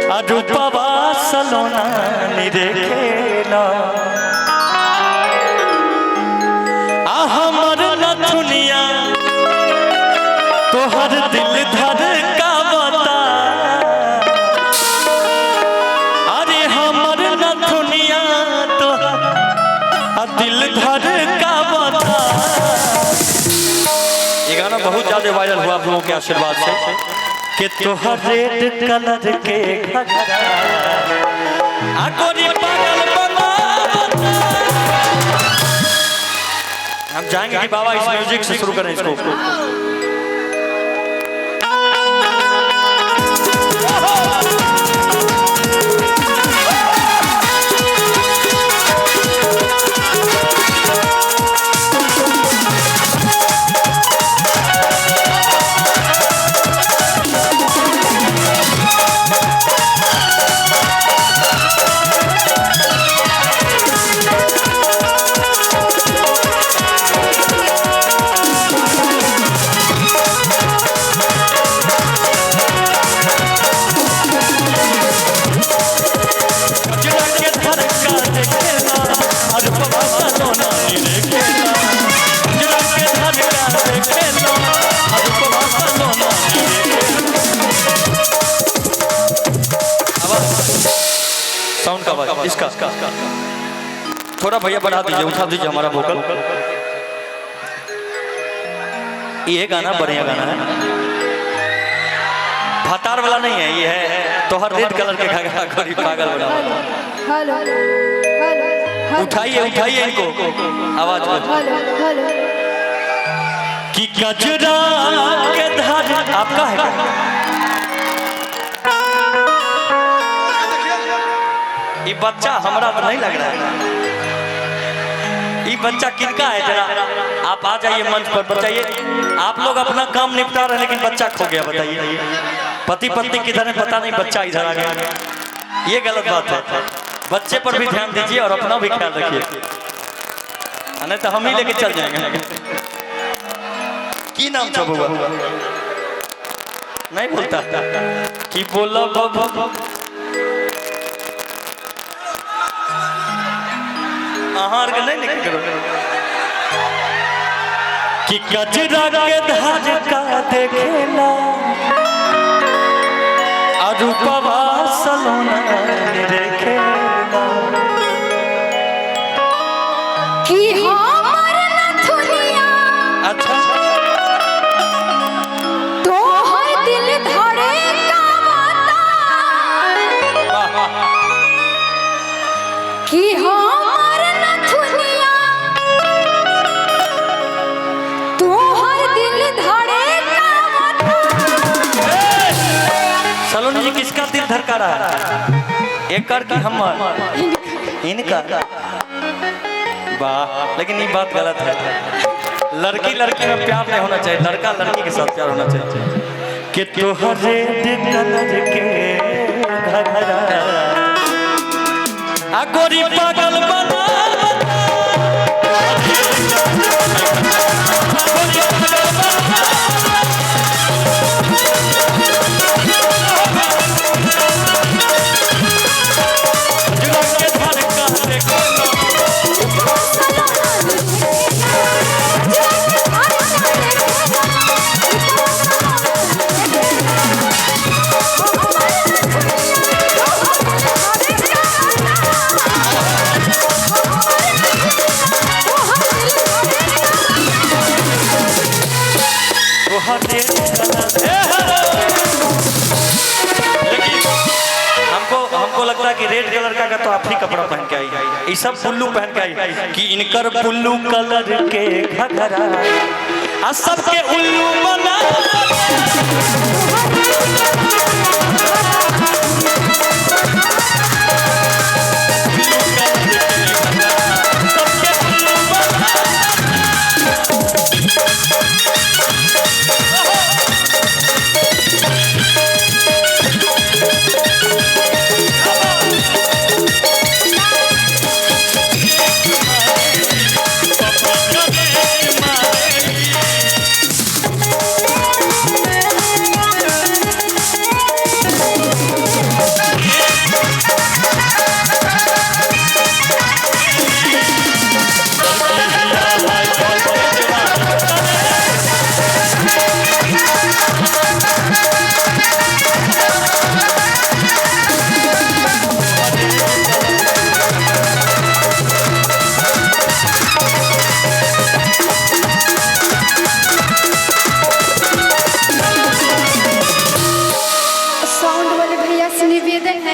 रूपवा सलोना निरेखेला हमर नथुनिया तोहर दिल धर का बता अरे हमर नथुनिया तो दिल धर का बता। ये गाना बहुत ज्यादा वायरल हुआ आप लोगों के आशीर्वाद से कि तोहर रेड कलर के घघरा गोरी पागल बना। हम चाहेंगे कि बाबा इस म्यूजिक से शुरू करें इसको। साउंड का आवाज इसका थोड़ा भैया बढ़ा दीजिए, उठा दीजिए हमारा वोकल। ये गाना बढ़िया गाना है, भातार वाला नहीं है, ये है तोहर रेड कलर के घाघरा गोरी पागल बना। उठाइए उठाइए इनको आवाज कि गजरा के धार आपका है क्या? ये बच्चा हमारा तो नहीं लग रहा है, ये बच्चा किनका है? जरा आप आ जाइए मंच पर, बताइए। आप लोग अपना काम निपटा रहे हैं लेकिन बच्चा खो गया, बताइए। पति पत्नी किधर है पता नहीं, बच्चा इधर आ गया, ये गलत बात है। बच्चे पर भी ध्यान दीजिए और अपना भी ख्याल रखिए, नहीं तो हम ही लेके चल जाएंगे। की नाम था बुआ? नहीं बोलता कि बोला बाबा नहीं निकल करो कि गजरा के धार का देखेला रूपवा सलोना देखेला कि हमर नथुनिया अच्छा तो है दिल धड़े का बता कि हमर नथुनिया तो है दिल धड़े का बता। सलोनी जी किसका दिल धड़का रहा है? एक कर की हमर इनका। वाह, लेकिन ये बात गलत है। लड़की लड़की में प्यार नहीं होना चाहिए, लड़का लड़की के साथ प्यार होना चाहिए। कि तोहर रेड कलर के घघरा गोरी पागल बना। हमको लगता है कि रेड कलर का तो आप ही कपड़ा पहन के आई, ये सब बुल्लू पहन के आई कि इनकर बुल्लू कलर के घघरा आ सबके उल्लू बना।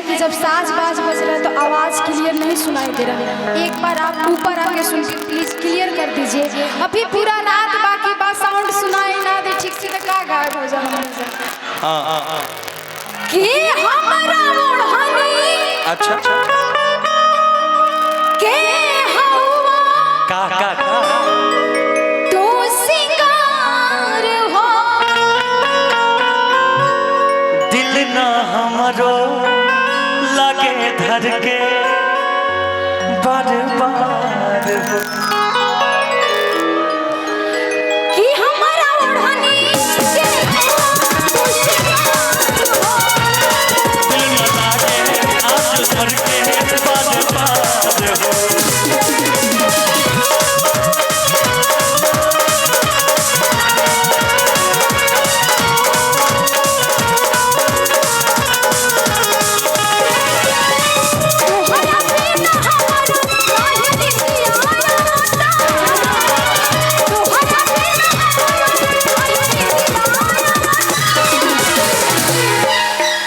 है कि जब साज बाज बज रहा है तो आवाज़ क्लियर नहीं सुनाई दे रहा है। एक बार आप ऊपर आके सुन के प्लीज क्लियर कर दीजिए। अभी पूरा रात बाकी बात साउंड सुनाई ना दे ठीक से तो का गायब हो जाना कि हमारा ओढ़नी अच्छा के हवा का तो सिंगार हो दिल ना हमरो लगे धर के बार बार हो कि हमारा ओढ़नी के तो सिंगार हो दिल ना लागे आज धर के बार बार हो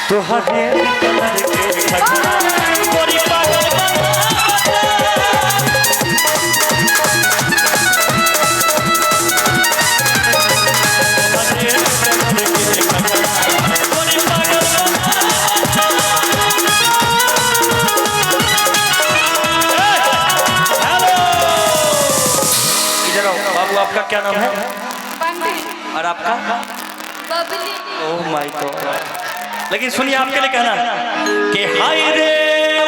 तोहरे कलर के घटना गोरी पागल इधर आओ बाबू, आपका क्या नाम है? और आपका? Oh my God. लेकिन सुनिए, आपके लिए कहना कि हाय रे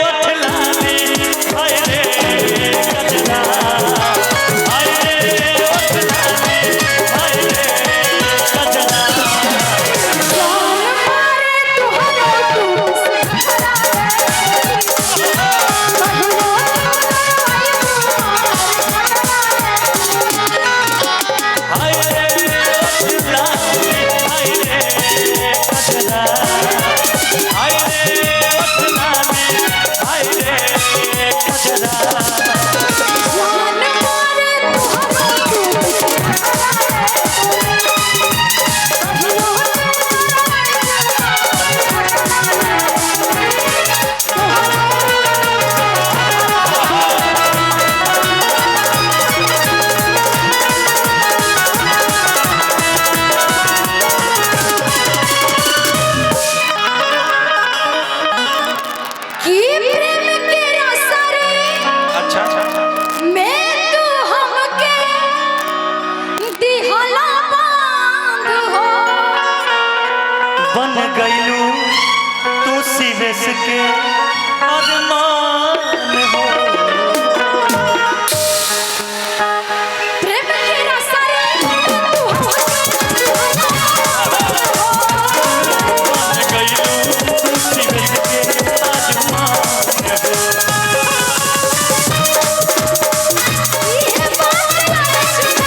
वठलाने, हाय रे कजना, हाय रे वठलाने, हाय रे कजना। जान मारे तुहरा तू से हाय रे वठलाने, हाय रे कजना, हाय रे वठलाने, हाय रे कजना। जान मारे तुहरा कि प्रेम के रसरे अच्छा मैं तू हमके दिहला बांध हो बन गईलू तू सिवेश के अरमान हो। प्रेम के रसरे तू बन गईलू तू सिवेश के अरमान हो। ये बात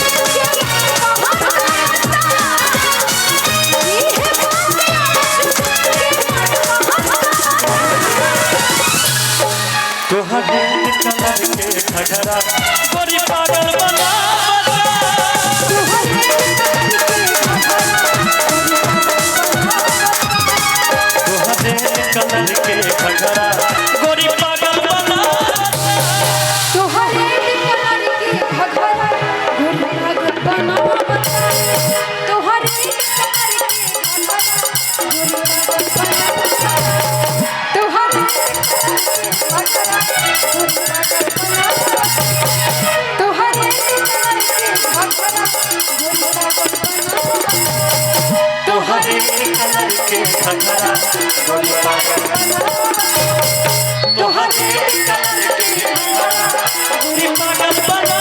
तोहरे कलर के घघरा गोरी पागल बना तोहरे कलर के घघरा गोरी पागल बना। तोहरे कलर के घघरा गोरी पागल बनावत तोहरे कलर के घघरा गोरी पागल बनावत तोहरे घघरा गोरी पागल बनावत तोहरे कलर के घघरा गोरी पागल बनावत तोहरे कलर के घघरा गोरी पागल तोहरे कलर के घघरा गोरी पागल बना।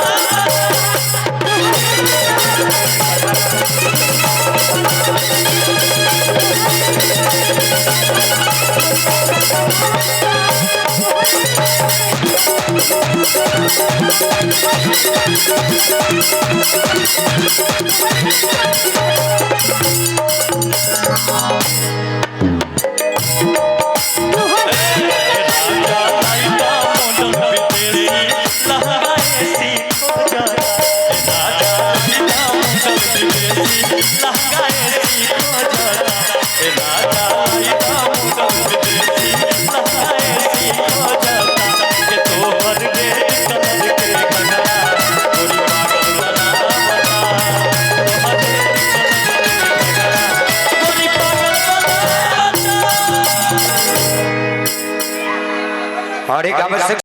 लहंगा और एक आवश्यक